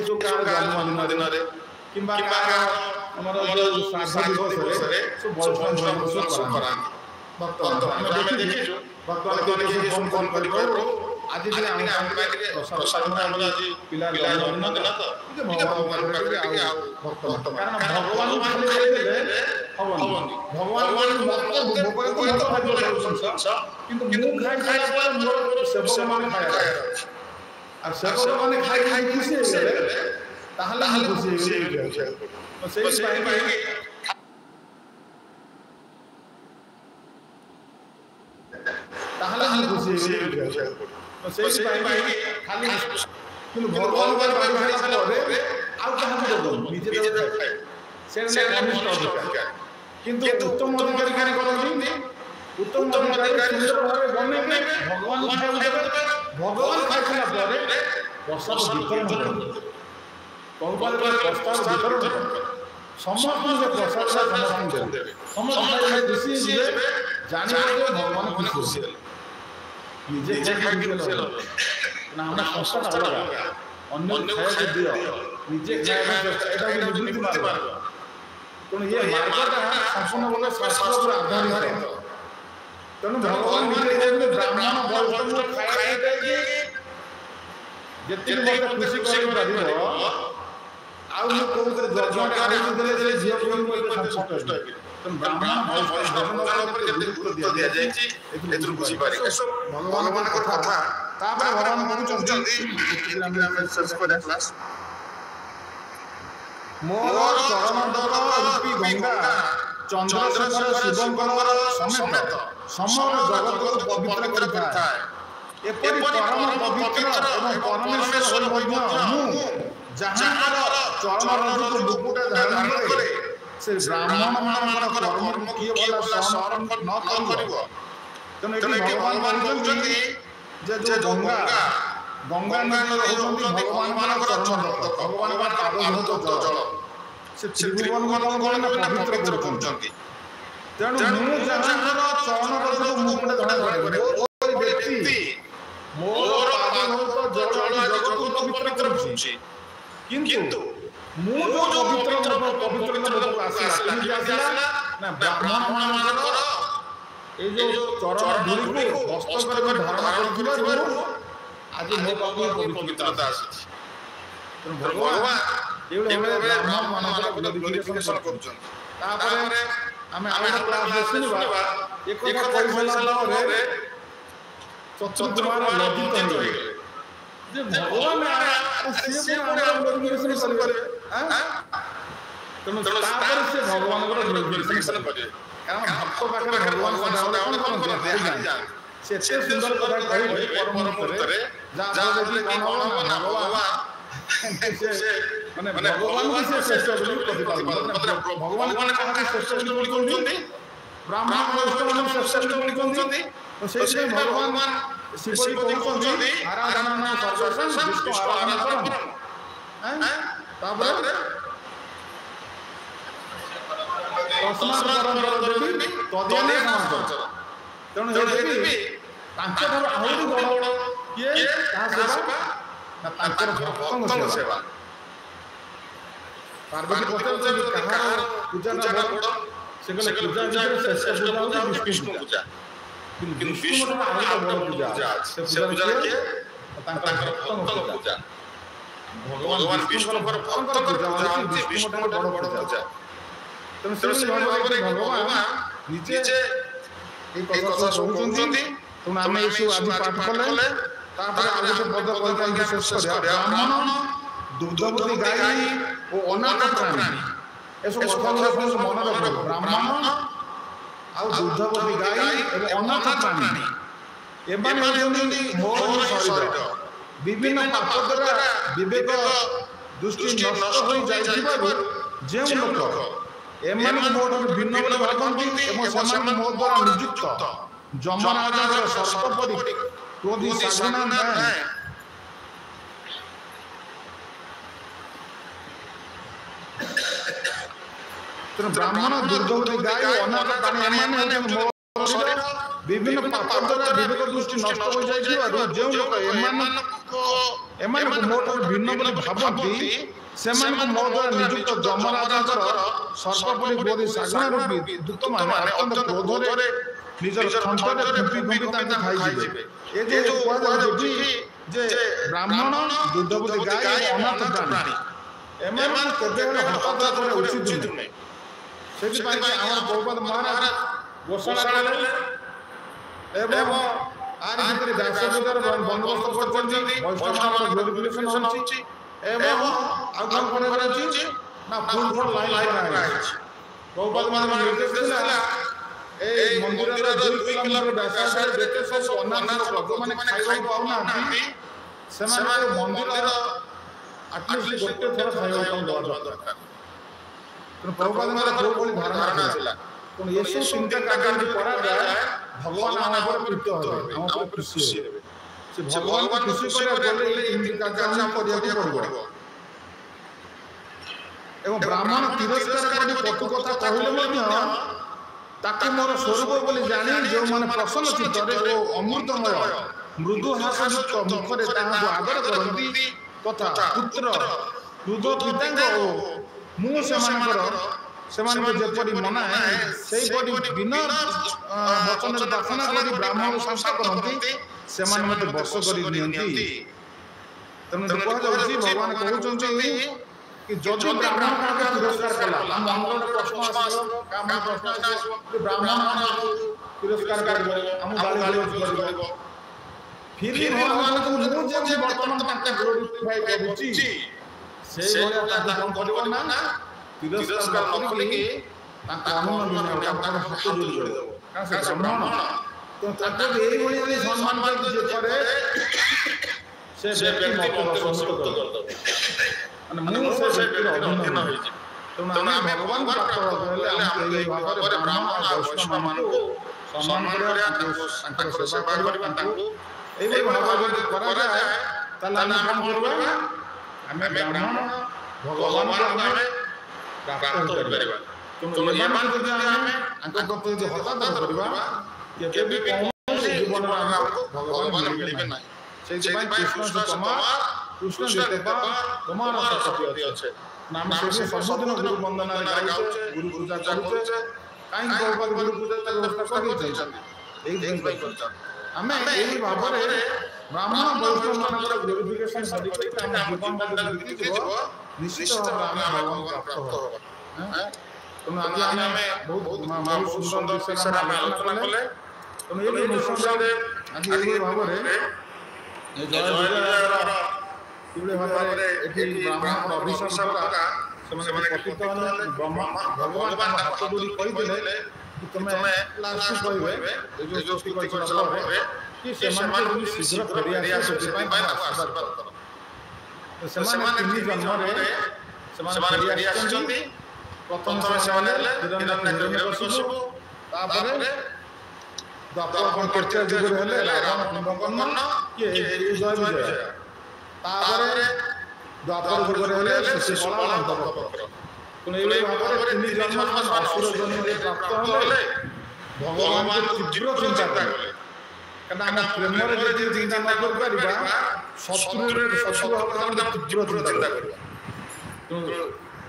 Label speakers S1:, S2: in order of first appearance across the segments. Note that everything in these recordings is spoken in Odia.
S1: जो कार जन्मदिन रे किंबा कार हमर जो श्राद्ध दिवस रे सब वैष्णव सब करा भक्त हम देखिछु भक्त के फोन करियो आज भी हम प्रसाद हमरा आज पिला जन्मदिन तो भगवान के भक्त कारण भगवान खाली देले हवन भगवान भक्त भोग को भक्त भाग्य किंतु मुंह खाई खाई पर मोर सेवक माने खाया আর সেবক মানে খাই খাই খুশি হয়ে গেলে তাহলে আমি খুশি হয়ে যাই তো সেই পাই তাহলে আমি খুশি হয়ে যাই তো সেই পাই খালি কিন্তু ভগবান বাড়ি খাইলা পরে আর কাহাকে দেব নিজে দেব খাই সেটা কমিশন অধিকার কিন্তু উত্তম অধিকারী কানে করନ୍ତି উত্তম অধিকারী সুন্দরভাবে বনেবে ভগবান খাই দেবে भगवान खाइला परे प्रसाद वितरण भगवान प्रसाद वितरण समस्त जो प्रसाद समस्त देवे समस्त खुशी जे जाने जे भगवान खुशी निजे खाइ खुशी ना हमरा संस्था अलग अन्य खाए दियो निजे खाए एटा भी निवृत्ति मार्ग तो ये मार्गटा संपूर्ण बोले शास्त्र पर आधारित तेणु भगवान निजे ब्राह्मण वैष्णव खाए जेति मते खुशी करि पारिबो आ मु कोउतर जजमेंट आरि देले जे झियो कोइ मते संतुष्ट हेबे तेणु ब्राह्मण वैष्णव पर गुरुत्व दिया जायछि एतु खुशी पारि भगवान कथा तापर भगवान कहउछन्ती हम सर्च कर क्लास मोर चरणदर रूपी गंगा चंद्रशेखर शिवंकर समेत समग्र जगत को पवित्र करता है एपरि परम पवित्र एवं परमेश्वर मध्य मु जहां चरण रजु मुकुट धारण करे से ब्राह्मण मानकर कर्म किए वाला सहन न करिवो तने एटी भगवान कहउछन्ती जे जो गंगा गंगा नदी रहउछन्ती भगवान मानकर चरण भगवान मान पाद धोत जल से त्रिभुवन गण पवित्र करउछन्ती तेणु मु जहां चरण रजु मुकुट धारण करे ओई व्यक्ति मोर पाद जल जगत को पवित्र करूछि किंतु मु जो पवित्र लोक आसीला केमि आसीला ना ब्राह्मण मानकर ए जो चरण धूली को हस्त कर धारण करथिबारु आज मो पाखु पवित्रता आसी भगवान एवढे ब्राह्मण मानकर ग्लोरिफिकेशन करूछन तापरे हमें आउट क्लास देखिनबा एक कथा कहि साला रे चतुर्मार लज्जित हो गए जे भगवान से पूरा ग्लोरिफिकेशन करे हां तनो तापर से भगवान को ग्लोरिफिकेशन करे कारण भक्त पाखरे भगवान सदा कोन जान से एते सुंदर कथा कहि परम मुहूर्तरे जा देखि कोन भगवान से माने भगवान की से श्रेष्ठ बोली प्रतिपादन मतलब भगवान कोन कहा श्रेष्ठ बोली कहउछन्ती ब्राह्मण वैष्णव श्रेष्ठ बोली कहउछन्ती तो से भगवान शिवजी कहउछन्ती आराधना सर्वस्व विष्णु आराधना करम हैं तापर तस्मात् देवी तद्याने समाचार तेणु हे देवी पांच थर आहुति बड़ किए ता सेवा ना तांकर भक्तଙ୍କ सेवा पार्वती पचार कहार पूजा ना बड़ से गले पूजा विषय श्रेष्ठ पूजा होती विष्णु पूजा किंतु विष्णु मतलब आहुति बड़ पूजा से पूजा के तांकर भक्तଙ୍କ पूजा भगवान विष्णु पर भक्तଙ୍କ पूजा होती विष्णु बड़ पूजा तेणु से भगवान निजे एक कथा कहउछन्ती तुम आमे इसु आदि पाठ कले तापर आगे से पद कहता विशेष कर ब्राह्मण दुग्धवती गाय और अनाथ प्राणी एसो कथा गुरा मन रखो ब्राह्मण आ दुग्धवती गाय और अनाथ प्राणी एमाने होउछन्ती मोर शरीर विभिन्न पाप द्वारा विवेक दृष्टि नष्ट होई जाइथिबारु जे लोक एमाने मोर भिन्न बोली भाबंती एवं समान मोर द्वारा नियुक्त जमराजर सर्पपरि क्रोधी साधना है तो ब्राह्मण दुर्गवती गाय अनाथ प्राणी एमाने मोर शरीर विभिन्न पाप द्वारा विवेक दृष्टि नष्ट हो जाइथिबारु जे लोक एमानको ଏମାନଙ୍କୁ ମୋ ଠାରୁ ଭିନ୍ନ ବୋଲି ଭାବନ୍ତି ସେମାନଙ୍କୁ ମୋ ଦ୍ୱାରା ନିଯୁକ୍ତ ଯମରାଜଙ୍କର ସର୍ପପରି ବୋଧି ଶାଗୁଣା ରୂପୀ ଦୂତମାନେ ଅତ୍ୟନ୍ତ କ୍ରୋଧରେ ନିଜର ଥଣ୍ଟରେ ଫୁମ୍ପି ଫୁମ୍ପି ତାଙ୍କୁ ଖାଇଯିବେ। ଏ ଯୋଉ କୁହାଯାଉଛି ଯେ ବ୍ରାହ୍ମଣ ଦୁଗ୍ଧବତୀ ଗାଈ ଅନାଥ ପ୍ରାଣୀ ଏମାନଙ୍କୁ କେବେ ହତ୍ୟା କରିବା ଉଚିତ ନୁହେଁ। ସେଥିପାଇଁ ଆମର ପ୍ରଭୁପାଦ ମହାରାଜ ଘୋଷଣା କଲେ ଏବଂ ଆରି ଭିତରେ ବ୍ୟାସପୂଜାର ବନ୍ଦୋବସ୍ତ କରିଛନ୍ତି। ବୈଷ୍ଣବଙ୍କର ଗ୍ଲୋରିଫିକେସନ ହେଉଛି ଏବଂ ଆଉ କଣ କରାଯାଇଛି ନା ଫୁଲ୍ ଫୁଲ୍ ଲାଇନ୍ କରାଯାଇଛି। ପ୍ରଭୁପାଦ ମହାରାଜ ନିର୍ଦ୍ଦେଶ ଥିଲା এই ମନ୍ଦିରର 2 କିଲୋମିଟର ବ୍ୟାସାର୍ଦ୍ଧରେ ଯେତେ ସବୁ ଅନାଥ ଲୋକ ଯୋଉମାନେ ଖାଇବାକୁ ପାଉନାହାନ୍ତି ସେମାନଙ୍କୁ ମନ୍ଦିର ଆଟଲିଷ୍ଟ ଗୋଟେ ଥର ଖାଇବାକୁ ଦେବା ଦରକାର। ତେଣୁ ପ୍ରଭୁପାଦଙ୍କର ଯୋଉଭଳି ଧାରଣା ଥିଲା ତେଣୁ ଏସବୁ ଚିନ୍ତା କାର୍ଯ୍ୟ ଯଦି କରାଯାଏ ଭଗବାନ ଆମ ଉପରେ ପ୍ରୀତ ହେବେ, ଆମ ଉପରେ ଖୁସି ହେବେ। ସେ ଭଗବାନଙ୍କୁ ଖୁସି କରିବାକୁ ଗଲେ ଏଇ ତିନିଟି କାର୍ଯ୍ୟ ଆମକୁ କରିବାକୁ ପଡ଼ିବ। ଏବଂ ବ୍ରାହ୍ମଣ ତିରସ୍କାର କରି କଟୁ କଥା କହିଲେ ମଧ୍ୟ ତାକୁ ମୋର ସ୍ୱରୂପ ବୋଲି ଜାଣି ଯେଉଁମାନେ ପ୍ରସନ୍ନ ଚିତ୍ତରେ ଓ ଅମୃତମୟ ମୃଦୁ ହାସଯୁକ୍ତ ମୁଖରେ ତାହାକୁ ଆଦର କରନ୍ତି ତଥା ପୁତ୍ର ବୃଦ୍ଧ ପିତାଙ୍କ ଓ ମୁଁ ସେମାନଙ୍କୁ ଯେପରି ମନାଏ ସେହିପରି ବିନୟ ବଚନରେ ପ୍ରାର୍ଥନା କରି ବ୍ରାହ୍ମଣକୁ ଶାନ୍ତ କରନ୍ତି ସେମାନେ ମୋତେ ବଶ କରି ନିଅନ୍ତି। ତେଣୁ କୁହାଯାଉଛି ଭଗବାନ କହୁଛନ୍ତି कि जो ब्राह्मण का तिरस्कार कला हम मନରେ ପ୍ରଶ୍ନ ଆସିବ କାମ ପ୍ରଶ୍ନ ଆସିବ ଯେ ବ୍ରାହ୍ମଣ ତିରସ୍କାର କରିବ ଆମ ଗାଳି କରିବ ଫିରି ଭଗବାନଙ୍କୁ ମୁଁ ଯେ ବର୍ତ୍ତମାନ ତାଙ୍କ ଗ୍ଲୋରିଫାଇ କରୁଛି ସେଇ ଭଳିଆ ତାଙ୍କୁ କଣ କରିବ ନା ତିରସ୍କାର ନ କରିକି ତାଙ୍କ ଅନୁମତି ତାଙ୍କର ହାତ ଯୋଡ଼ି ଦେବ କାରଣ ସେ ବ୍ରାହ୍ମଣ ତ ତାଙ୍କୁ ଏଇ ଭଳି ସମ୍ମାନ ଯେ କରେ ସେ ବ୍ୟକ୍ତି ମୋତେ ବଶମୁକ୍ତ କରିଦେବ ମାନେ ମୁଁ ସେ ବ୍ୟକ୍ତିର ଅଧୀନ ହୋଇଛି। ତେଣୁ ଆମେ ଭଗବାନ ପ୍ରାପ୍ତ ହେଲେ ଆମକୁ ଏହି ଭାବରେ ବ୍ରାହ୍ମଣ ଆଉ ବୈଷ୍ଣବମାନଙ୍କୁ ସମ୍ମାନ କରିବା ତାଙ୍କର ସେବା କରିବା ତାଙ୍କୁ ଏଇଭଳି ଭାବରେ ଯଦି କରାଯାଏ ତାହେଲେ ଆମେ କଣ କରିବା ଆମେ ବ୍ରାହ୍ମଣ ଭଗବାନଙ୍କୁ ଆମେ ପ୍ରାପ୍ତ ହୋଇପାରିବା। ତେଣୁ ଏମାନଙ୍କୁ ଯଦି ଆମେ ତାଙ୍କ ପ୍ରତି ଯଦି ହତାଦର କରିବା କେବେ ବି କୌଣସି ଜୀବନରେ ଆମକୁ ଭଗବାନ ମିଳିବେ ନାହିଁ। ସେଇଥିପାଇଁ କୃଷ୍ଣ ଯେତେବା ତୁମର ଶକ୍ତି ଅଛି ନାମ ସେ ସବୁଦିନ ଗୁରୁ ବନ୍ଦନାରେ ଗାଉଛେ ଗୁରୁ ପୂଜା କରୁଛେ କାହିଁକି ପ୍ରଭୁପାଦ ଗୁରୁ ପୂଜା ବ୍ୟବସ୍ଥା କରିଛନ୍ତି ଏଇଥିପାଇଁ କରିଛନ୍ତି। ଆମେ ଏହି ଭାବରେ ବ୍ରାହ୍ମଣ ବୈଷ୍ଣବମାନଙ୍କର ଗ୍ଲୋରିଫିକେସନ ସରିକରି ଆମ ଜୀବନ ବିତିଯିବ ନିଶ୍ଚିତ ଭାବରେ ଆମେ ଭଗବାନ ପ୍ରାପ୍ତ ହେବା। ତେଣୁ ଆଜି ଆମେ ବହୁତ ସୁନ୍ଦର ବିଷୟରେ ଆମେ ଆଲୋଚନା କଲେ। ତେଣୁ ଏଇ ନିଃସନ୍ଦେହରେ ଆଜି ଏଇଭଳି ଭାବରେ କିଭଳି ଭାବରେ ଏଠି ବ୍ରାହ୍ମଣଙ୍କର ଅଭିଶାପ ଦ୍ୱାରା ସେମାନେ ପତିତ ହେଲେ। ଭଗବାନ ତାଙ୍କ ହାତ ଯୋଡ଼ି କହିଥିଲେ କି ତମେ ଲାଷ୍ଟକୁ କହିବେ ଏ ଯୋଉ ସୃଷ୍ଟି କରିସାରିଲା ପରେ କି ସେମାନେ ଶୀଘ୍ର ଫେରି ଆସିବେ ସେଥିପାଇଁ ତାଙ୍କୁ ଆଶୀର୍ବାଦ କର। ସେମାନେ 3 ଜନ୍ମରେ ସେମାନେ ଫେରି ଆସିଛନ୍ତି। ପ୍ରଥମ ସେମାନେ ହେଲେ ହିରଣ୍ୟକଶିପୁ, ତାପରେ ଦ୍ୱାପର ଯୁଗରେ ହେଲେ ରାବଣ କୁମ୍ଭକର୍ଣ୍ଣ କିଏ ଜୟ ବିଜୟ, ତାପରେ ଦ୍ୱାପର ଯୁଗରେ ହେଲେ ଶିଶୁପାଳ ଅନ୍ତର୍ଭକ୍ତ। ତେଣୁ ଏଇଭଳି ଭାବରେ 3 ଜନ୍ମ ଅସୁର ଜନ୍ମରେ ପ୍ରାପ୍ତ ହେଲେ ଭଗବାନଙ୍କୁ ତୀବ୍ର ଚିନ୍ତା କଲେ। କାରଣ ଆମେ ପ୍ରେମରେ ଯଦି ଚିନ୍ତା ନ କରିପାରିବା ଶତ୍ରୁ ଭାବରେ ତୀବ୍ର ଚିନ୍ତା କରିବା।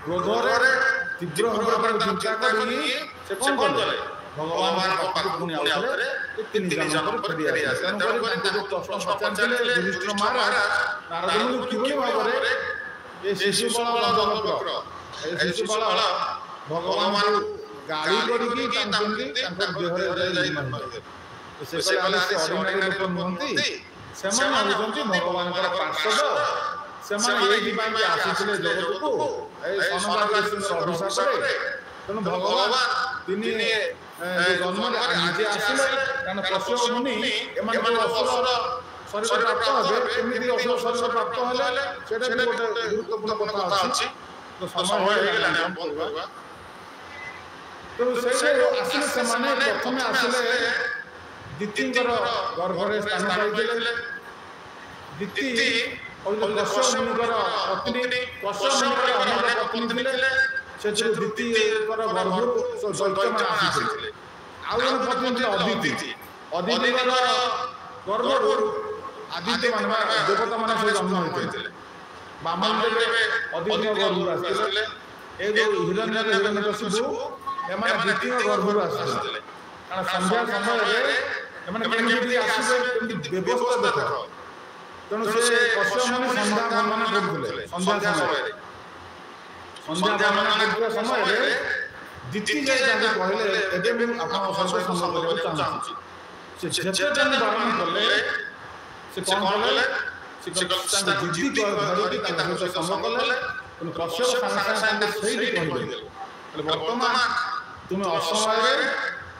S1: କ୍ରୋଧରେ ତୀବ୍ର ଭାବରେ ଚିନ୍ତା କରି ସେ କଣ କଲେ ଭଗବାନଙ୍କ ପାଖକୁ ପୁଣି ଆଉଥରେ 3 ଜନ୍ମ ପରେ ଫେରି ଆସିଲେ। ତେଣୁକରି ତାଙ୍କୁ ଯୋଉ ପ୍ରଶ୍ନ ପଚାରିଥିଲେ ଯୁଧିଷ୍ଠିର ମହାରାଜ ନାରଦଙ୍କୁ କିଭଳି ଭାବରେ ଏ ଶିଶୁପାଳ ଅନ୍ତର୍ଭକ୍ତ ଏ ଶିଶୁପାଳ ଭଗବାନଙ୍କୁ ଗାଳି କରିକି ତାଙ୍କୁ ତାଙ୍କ ଦେହରେ ଯାଇ ମାରିଲେ। ସେ କହିଲେ ସେ ଅର୍ଡିନାରୀ ଲୋକ ନୁହନ୍ତି, ସେମାନେ ହେଉଛନ୍ତି ଭଗବାନଙ୍କର ପାର୍ଷଦ। ସେମାନେ ଏଇଥିପାଇଁ ଆସିଥିଲେ ଜଗତକୁ ଏଇ ସନକାଦିଙ୍କର ଅଭିଶାପରେ। ତେଣୁ ଭଗବାନ 3 ଜନ୍ମରେ ନିଜେ ଆସିଲେ କାରଣ କଶ୍ୟପ ମୁନି ଏମାନେ ଅସୁର ଶରୀର ପ୍ରାପ୍ତ ହେବେ। କେମିତି ଅସୁର ଶରୀର ପ୍ରାପ୍ତ ହେଲେ ସେଇଟା ବି ଗୋଟେ ଗୁରୁତ୍ୱପୂର୍ଣ୍ଣ କଥା ଅଛି। ତ ସମୟ ହେଇଗଲାଣି ଆମେ ବନ୍ଦ କରିବା। ତେଣୁ ସେଇଠି ଆସିଲେ ସେମାନେ ପ୍ରଥମେ ଆସିଲେ ଦିତିଙ୍କର ଗର୍ଭରେ ସ୍ଥାନ ପାଇଥିଲେ। ଦିତି କଶ୍ୟପ ମୁନିଙ୍କର ପତ୍ନୀ, କଶ୍ୟପ ମୁନିଙ୍କର ଅନେକ ପତ୍ନୀ ଥିଲେ। ସେଥିରୁ ଦିତିଙ୍କର ଗର୍ଭରୁ ଦୈତ୍ୟମାନେ ଆସିଥିଲେ। ଆଉ ଜଣେ ପତ୍ନୀ ଥିଲେ ଅଦିତି, ଅଦିତିଙ୍କର ଗର୍ଭରୁ ଆଦିତ୍ୟ ମାନେ ଦେବତା ମାନେ ସବୁ ଜନ୍ମ ହୋଇଥିଲେ। ବାମନ ଦେବେ ଅଦିତିଙ୍କ ଗର୍ଭରୁ ଆସିଥିଲେ। ଏ ଯୋଉ ହିରଣ୍ୟକଶିପୁ ଏମାନେ ଦ୍ୱିତୀୟ ଗର୍ଭରୁ ଆସିଥିଲେ। କାରଣ ସନ୍ଧ୍ୟା ସମୟରେ ଏମାନେ କେମିତି ଆସିବେ କେମିତି ବ୍ୟବସ୍ଥା ଦେଖ। ତେଣୁ ସେ କଶ୍ୟପ ମାନେ ସନ୍ଧ୍ୟା ବନ୍ଦନା କରୁଥିଲେ। ସନ୍ଧ୍ୟା ସମୟରେ ସନ୍ଧ୍ୟା ବନ୍ଦନା କରୁଥିବା ସମୟରେ ଦିତି ଯାଇ ତାଙ୍କୁ କହିଲେ ଏବେ ମୁଁ ଆପଣଙ୍କ ସହିତ ସଂଗ କରିବାକୁ ଚାହୁଁଛି। ସେ ଯେତେ ବାରଣ କଲେ ସେ କଣ କଲେ ତାଙ୍କୁ ଦିଦି ଧରିକି ତାଙ୍କ ସହିତ ସଂଗ କଲେ। ତେଣୁ କଶ୍ୟପ ସାଙ୍ଗେ ସାଙ୍ଗେ ସେଇଠି କହିଲେ ବର୍ତ୍ତମାନ ତୁମେ ଅସମୟରେ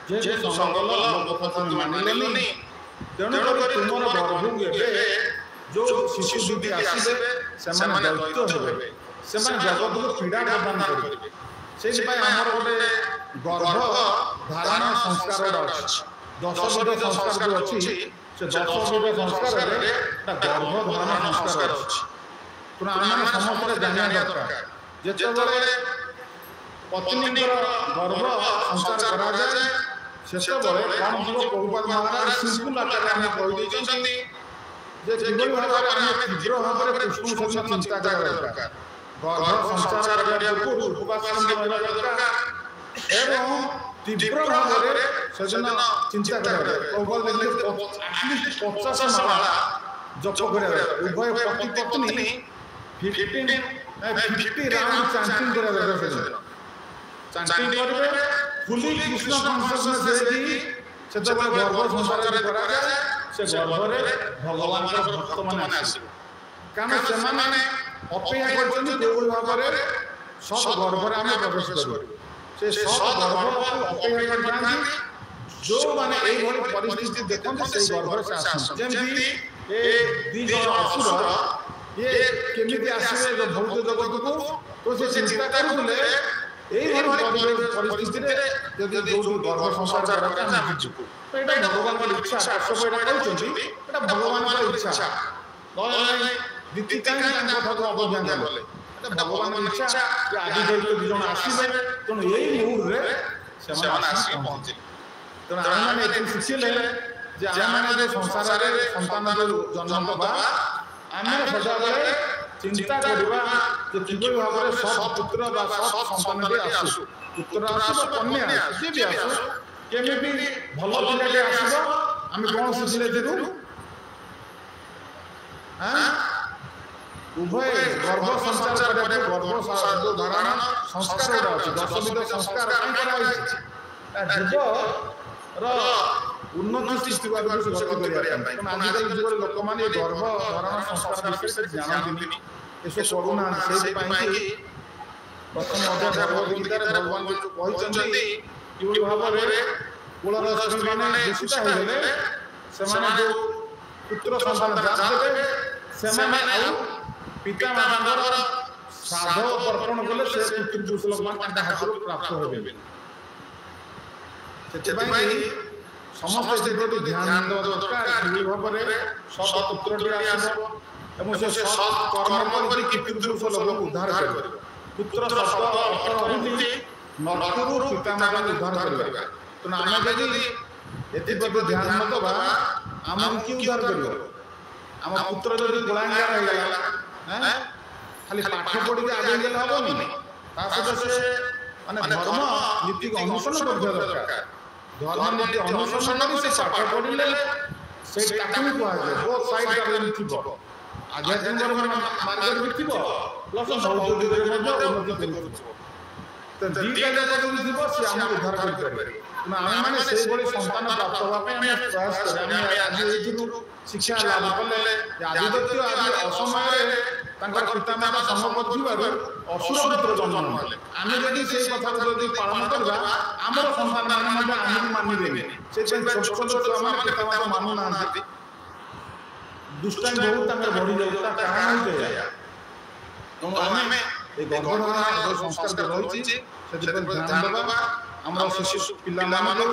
S1: ଯେହେତୁ ସଂଗ କଲ ଆମ କଥା ତୁମେ ମାନିଲନି, ତେଣୁକରି ତୁମର ଗର୍ଭକୁ ଏବେ ଯୋଉ ଶିଶୁ ଦିଦି ଆସିବେ ସେମାନେ ଦୈତ୍ୟ ହେବେ, ସେମାନେ ଜଗତକୁ ପୀଡ଼ା ପ୍ରଦାନ କରିବେ। ସେଇଥିପାଇଁ ଆମର ଗୋଟେ ଗର୍ଭ ଧାରଣ ସଂସ୍କାର ଅଛି। 10 ବିଧ ସଂସ୍କାର ଯୋଉ ଅଛି ସେ 10 ବିଧ ସଂସ୍କାରରେ ଗର୍ଭ ଧାରଣ ସଂସ୍କାର ଅଛି। ତେଣୁ ଆମେମାନେ ସମସ୍ତେ ଜାଣିବା ଦରକାର ଯେତେବେଳେ ପତ୍ନୀଙ୍କର ଗର୍ଭ ସଂସ୍କାର କରାଯାଏ ସେତେବେଳେ କଣ ଥିବ ପ୍ରଭୁପାଦ ମହାରାଜ ସିମ୍ପୁଲ ଆକାରରେ ଆମେ କହିଦେଇଛନ୍ତି ଯେ କିଭଳି ଭାବରେ ଆମେ ତୀବ୍ର ଭାବରେ କୃଷ୍ଣଙ୍କ ସହିତ ଚିନ୍ତା କରିବା ଦରକାର। ଗର୍ଭ ସଂଚାର କରିବା ପୂର୍ବରୁ ଉପବାସ ରହିବା ଦରକାର ଏବଂ ତୀବ୍ର ଭାବରେ ସେଦିନ ଚିନ୍ତା କରିବା ଦରକାର। ପ୍ରଭୁପାଦ ଦେଖିଲେ ଆଟଲିଷ୍ଟ 50 ମାଳା ଜପ କରିବା ଦରକାର। ଉଭୟ ପତି ପତ୍ନୀ 50 ରାଉଣ୍ଡ ଚାଣ୍ଟିଂ କରିବା ଦରକାର। ସେଦିନ ଚାଣ୍ଟିଂ କରିବେ ଫୁଲି କୃଷ୍ଣ କନସିୟସନେସ୍ ହେଇକି ସେତେବେଳେ ଗର୍ଭ ସଂସାର କରାଯାଏ। ସେ ଗର୍ଭରେ ଭଗବାନଙ୍କର ଭକ୍ତମାନେ ଆସିବେ। କାରଣ ସେମାନେ ଅପେକ୍ଷା କରିଛନ୍ତି ଯୋଉଭଳି ଭାବରେ ସତ୍ ଗର୍ଭରେ ଆମେ ପ୍ରବେଶ କରିବୁ। ସେ ସତ୍ ଗର୍ଭକୁ ଅପେକ୍ଷା କରିଥାନ୍ତି ଯୋଉମାନେ ଏଇଭଳି ପରିସ୍ଥିତି ଦେଖନ୍ତି ସେଇ ଗର୍ଭରେ ସେ ଆସନ୍ତି। ଯେମିତି ଏ 2 ଜଣ ଅସୁର ଇଏ କେମିତି ଆସିବେ ଭୌତିକ ଜଗତକୁ, ତ ସେ ଚିନ୍ତା କରୁଥିଲେ এইভাবে পরিস্থিতিতে যদি যোଉଠି গর্ভ সংসার କରାଯାଏ ଆମେ ଯିବୁ। ତ ଏଇଟା ଭଗବାନଙ୍କର ଇଚ୍ଛା। କଶ୍ୟପ ଏଇଟା କହିଛନ୍ତି ଏଇଟା ଭଗବାନଙ୍କର ଇଚ୍ଛା। ନହେଲେ ଦିତି କାହିଁ ତାଙ୍କ କଥାକୁ ଅବଜ୍ଞା କଲେ। ଏଇଟା ଭଗବାନଙ୍କର ଇଚ୍ଛା ଯେ ଆଜି ଦୈତ୍ୟ 2 ଜଣ ଆସିବେ। ତେଣୁ ଏଇ ମୁହୂର୍ତ୍ତରେ ସେମାନେ ଆସିକି ପହଞ୍ଚିଲେ। ତେଣୁ ଆମେମାନେ ଏଥିରୁ ଶିଖିଲେ ଯେ ଆମେମାନେ ଯୋଉ ସଂସାରରେ ସନ୍ତାନ ଯୋଉ ଜନ୍ମ ଦେବା ଆମେ ସଦାବେଳେ ଚିନ୍ତା କରିବା ଯେ କିଭଳି ଭାବରେ ସତ୍ ପୁତ୍ର ବା ସତ୍ ସନ୍ତାନଟି ଆସୁ। ପୁତ୍ର ଆସୁ ବା କନ୍ୟା ଆସୁ, ଯିଏ ବି ଆସୁ କେମିତି ଭଲ ପିଲାଟି ଆସିବ। ଆମେ କଣ ଶିଖିଲେ ଏଥିରୁ? ଉଭୟ ଗର୍ଭ ସଂଚାର କରିବାକୁ ଗର୍ଭ ଧାରଣ ସଂସ୍କାର ଗୋଟେ ଅଛି। 10 ବିଧ ସଂସ୍କାର କାହିଁ କରାଯାଇଛି? ଜୀବର ଉନ୍ନତି ସୃଷ୍ଟି କରିବାକୁ ଗତି କରିବା ପାଇଁ। କାରଣ ଆଜିକାଲି ଯୁଗରେ ଲୋକମାନେ ଏ ଗର୍ଭ ଧାରଣ ସଂସ୍କାର ବିଷୟରେ ଜାଣନ୍ତିନି, ଏସବୁ କରୁନାହାନ୍ତି। ସେଇଥିପାଇଁ ପ୍ରଥମ ଅଧ୍ୟାୟ ଭଗବତ ଗୀତାରେ ଭଗବାନ କହିଛନ୍ତି କିଭଳି ଭାବରେ କୁଳର ସ୍ତ୍ରୀମାନେ ଦୂଷିତ ହେଇଗଲେ ସେମାନେ ଯୋଉ ପୁତ୍ର ସନ୍ତାନ ଜାତ ଦେବେ ସେମାନେ ଆଉ ପିତା ମାତାଙ୍କର ଶ୍ରାଦ୍ଧ ତର୍ପଣ କଲେ ସେ ପିତୃପୁରୁଷ ଲୋକମାନେ ତାଙ୍କ ହାତରୁ ପ୍ରାପ୍ତ ହେବେନି। ସେଥିପାଇଁ ସମସ୍ତେ ଏଥିପ୍ରତି ଧ୍ୟାନ ଦେବା ଦରକାର କିଭଳି ଭାବରେ ସତ୍ ପୁତ୍ରଟି ଆସିବ ଏବଂ ସେ ସତ୍ କର୍ମ କରି ପିତୃପୁରୁଷ ଲୋକଙ୍କୁ ଉଦ୍ଧାର କରିବ। ପୁତ୍ର ଶବ୍ଦ ଅର୍ଥ ହେଉଛି ନରକରୁ ପିତାମାତାଙ୍କୁ ଉଦ୍ଧାର କରିବା। ତେଣୁ ଆମେ ଯଦି ଏଥିପ୍ରତି ଧ୍ୟାନ ନ ଦେବା ଆମକୁ କିଏ ଉଦ୍ଧାର କରିବ? ଆମ ପୁତ୍ର ଯଦି ଗୋଳାଙ୍ଗାର ହେଇଗଲା, ଖାଲି ପାଠ ପଢିକି ଆଗେଇ ଗଲେ ହବନି, ତା ସହିତ ସେ ମାନେ ଧର୍ମ ନୀତିକୁ ଅନୁସରଣ କରୁଥିବା ଦରକାର। ଧର୍ମ ନୀତି ଅନୁସରଣ କରି ସେ ପାଠ ପଢିଲେ ସେଇ ତାକୁ ବି କୁହାଯାଏ ବୋଥ୍ ସାଇଡ୍ ତାର ଥିବ। ଆଧ୍ୟାତ୍ମିକ ମାର୍ଗରେ ବି ଥିବ ପ୍ଲସ୍ ଭୌତିକ ଦିଗରେ ମଧ୍ୟ ଉନ୍ନତି କରୁଥିବ। ତ ଦିଟା ଯାକ ଯଦି ଥିବ ସେ ଆମକୁ ଉଦ୍ଧାର କରିପାରିବ। ତେଣୁ ଆମେମାନେ ସେଇଭଳି ସନ୍ତାନ ପ୍ରାପ୍ତ ହେବା ପାଇଁ ଆମେ ପ୍ରୟାସ କରିବା। ଆମେ ଆଜି ଏଇଥିରୁ ଶିକ୍ଷା ଲାଭ କଲେ ଯେ ଆଦିଦୈତ୍ୟ ଆଜି ଅସମୟରେ ତାଙ୍କର ପିତାମାତା ସଙ୍ଗ କରୁଥିବାରୁ ଅସୁର ପୁତ୍ର ଜନ୍ମ ହେଲେ। ଆମେ ଯଦି ସେଇ କଥାକୁ ଯଦି ପାଳନ କରିବା ଆମର ସନ୍ତାନମାନେ ମଧ୍ୟ ଆମକୁ ମାନିବେନି। ସେଥିପାଇଁ ଛୋଟ ଛୋଟ ଛୁଆମାନେ ପିତାମାତା ମାନୁନାହାନ୍ତି, ଦୁଷ୍ଟାମି ବହୁତ ତାଙ୍କର ବଢିଯାଉଛି। ତା କାରଣ ହେଉଛି ଏଇଆ। ତେଣୁ ଆମେ এই গর্ভধারণ যে সংস্কার রয়েছে ସେଥିପାଇଁ ଧ୍ୟାନ ଦେବା। ଆମର ଶିଶୁ ପିଲାମାନଙ୍କୁ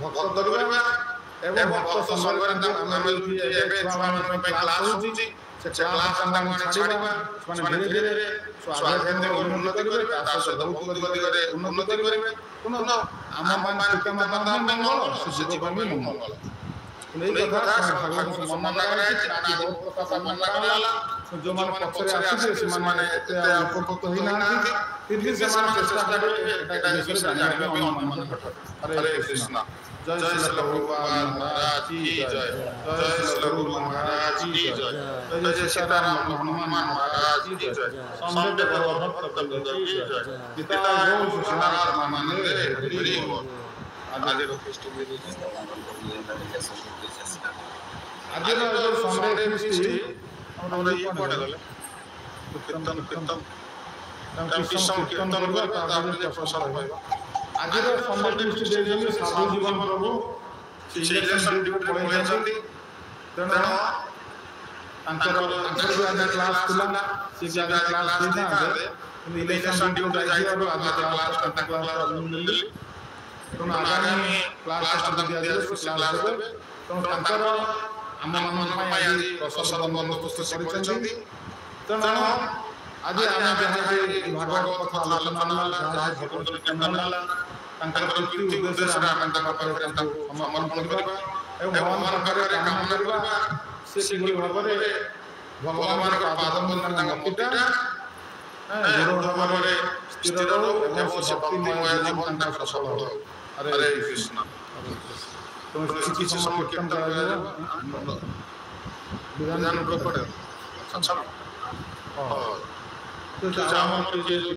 S1: ଭକ୍ତ କରିବା ଏବଂ ଭକ୍ତ ସଂଘରେ ତାଙ୍କୁ ଆମେ ଏବେ ଛୁଆମାନଙ୍କ ପାଇଁ କ୍ଲାସ୍ ହେଉଛି ସେ କ୍ଲାସ୍ ତାଙ୍କୁ ଆମେ ଛାଡ଼ିବା। ସେମାନେ ଧୀରେ ଧୀରେ ଆଧ୍ୟାତ୍ମିକ ଉନ୍ନତି କରିବେ, ତା ସହିତ ଭୌତିକ ଦିଗରେ ଉନ୍ନତି କରିବେ। ତେଣୁ ଆମ ପିତାମାତାଙ୍କ ମଙ୍ଗଳ, ସେ ଜୀବ ପାଇଁ ବି ମଙ୍ଗଳ। এই কথা ভাগবত মନା କରାଯାଇଛି ଆଜି ବହୁତ କଥା ମନା କରାଗଲା ଯୋଉମାନେ ପଛରେ ଆସିବେ ସେମାନେ ଏତେ ଉପକୃତ ହୋଇନାହାନ୍ତି ଫିର୍ ବି ସେମାନେ ଚେଷ୍ଟା କରିବେ ଏଟା ବିଷୟରେ ଜାଣିବା ପାଇଁ ଅନ୍ୟମାନଙ୍କୁ ପଠାଇବେ। ହରେ କୃଷ୍ଣ। जय श्री प्रभुपाद महाराज की जय। जय श्री गुरु महाराज की जय। जय सीताराम हनुमान महाराज की जय। समवेत भक्त वृंद की जय। पिता गौ सुषमानाथ मानंदे हरि बोल। आज जो संडे क्रिस्टी हमरा ये पढ़े गले कीर्तन कीर्तन करबा तापर प्रसाद पाइबा। आज संडे क्रिस्टी देजन साधु जीवन प्रभु सिलेक्शन ड्यूटी पळैछन्ती तेणु अंतर आज क्लास खुला से आज क्लास देना इलेक्शन ड्यूटी जाई और आज क्लास मिली तेणु आगामी क्लास स्टार्ट दिया क्लास देबे तेणु अंतर आम मान आज प्रसाद बंदोबस्त करिछन्ती तेणु आज आम जहाँ भागवत कथा आलोचना जहाँ भगवत कीर्तन कीर्ति उद्देश्य समर्पण करवा एवं भगवान पाखे कामना करवा से किभଳି ଭାବରେ ଭଗବାନଙ୍କ ପାଦପଦ୍ମ ମତିଟା ଦୃଢ଼ ଭାବରେ ସ୍ଥିର ରହୁ ଏବଂ ସେ ଭକ୍ତିମୟ ଜୀବନ ତାଙ୍କର ସଫଳ ହେଉ। ହରେ କୃଷ୍ଣ। କିଛି ସମୟ କୀର୍ତ୍ତନ କରାଯିବ ବିଧାନ ପଢ଼େ। अच्छा तो